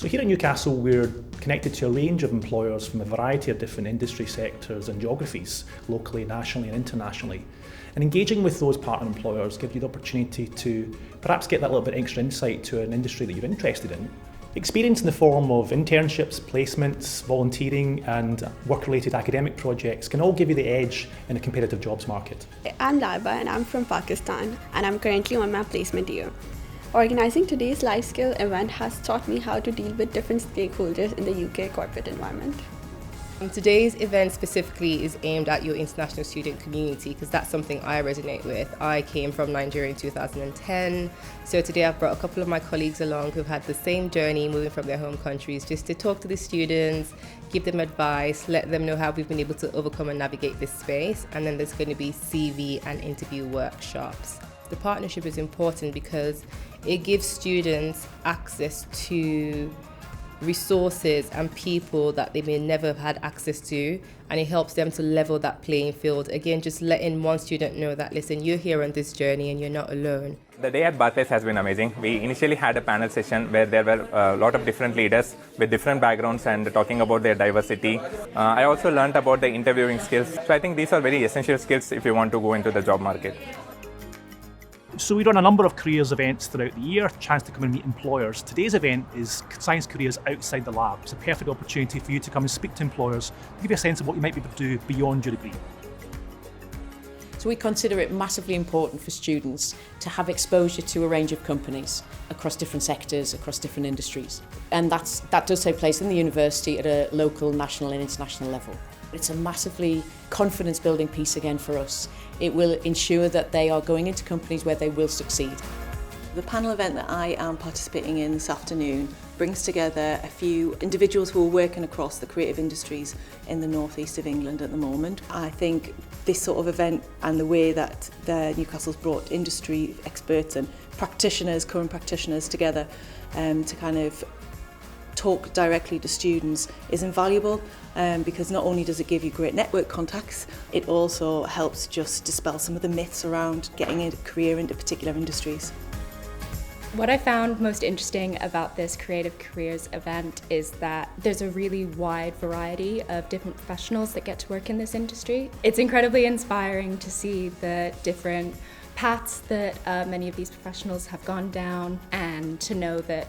So here at Newcastle, we're connected to a range of employers from a variety of different industry sectors and geographies, locally, nationally and internationally. And engaging with those partner employers gives you the opportunity to perhaps get that little bit extra insight to an industry that you're interested in. Experience in the form of internships, placements, volunteering and work-related academic projects can all give you the edge in a competitive jobs market. I'm Laiba and I'm from Pakistan and I'm currently on my placement year. Organising today's life skill event has taught me how to deal with different stakeholders in the UK corporate environment. Today's event specifically is aimed at your international student community because that's something I resonate with. I came from Nigeria in 2010, so today I've brought a couple of my colleagues along who've had the same journey moving from their home countries just to talk to the students, give them advice, let them know how we've been able to overcome and navigate this space, and then there's going to be CV and interview workshops. The partnership is important because it gives students access to resources and people that they may never have had access to, and it helps them to level that playing field. Again, just letting one student know that, listen, you're here on this journey and you're not alone. The day at Barclays has been amazing. We initially had a panel session where there were a lot of different leaders with different backgrounds and talking about their diversity. I also learned about the interviewing skills. So I think these are very essential skills if you want to go into the job market. So we run a number of careers events throughout the year, a chance to come and meet employers. Today's event is Science Careers Outside the Lab. It's a perfect opportunity for you to come and speak to employers, give you a sense of what you might be able to do beyond your degree. So we consider it massively important for students to have exposure to a range of companies across different sectors, across different industries. And that does take place in the university at a local, national and international level. It's a massively confidence-building piece again for us. It will ensure that they are going into companies where they will succeed. The panel event that I am participating in this afternoon brings together a few individuals who are working across the creative industries in the northeast of England at the moment. I think this sort of event and the way that Newcastle's brought industry experts and practitioners, current practitioners together to kind of talk directly to students is invaluable because not only does it give you great network contacts, it also helps just dispel some of the myths around getting a career into particular industries. What I found most interesting about this Creative Careers event is that there's a really wide variety of different professionals that get to work in this industry. It's incredibly inspiring to see the different paths that many of these professionals have gone down, and to know that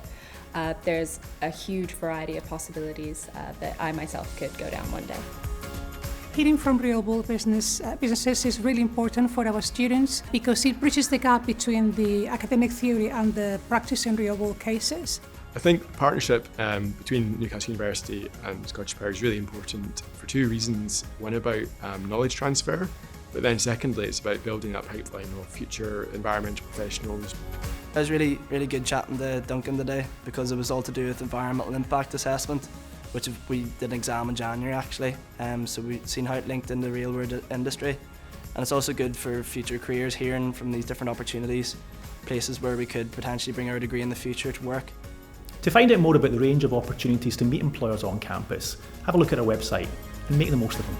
there's a huge variety of possibilities that I myself could go down one day. Hearing from real-world businesses is really important for our students because it bridges the gap between the academic theory and the practice in real-world cases. I think partnership between Newcastle University and Scottish Power is really important for two reasons. One about knowledge transfer, but then secondly it's about building that pipeline of future environmental professionals. It was really good chatting to Duncan today because it was all to do with environmental impact assessment, which we did an exam in January actually, so we've seen how it linked in the real world industry, and it's also good for future careers, hearing from these different opportunities, places where we could potentially bring our degree in the future to work. To find out more about the range of opportunities to meet employers on campus, have a look at our website and make the most of them.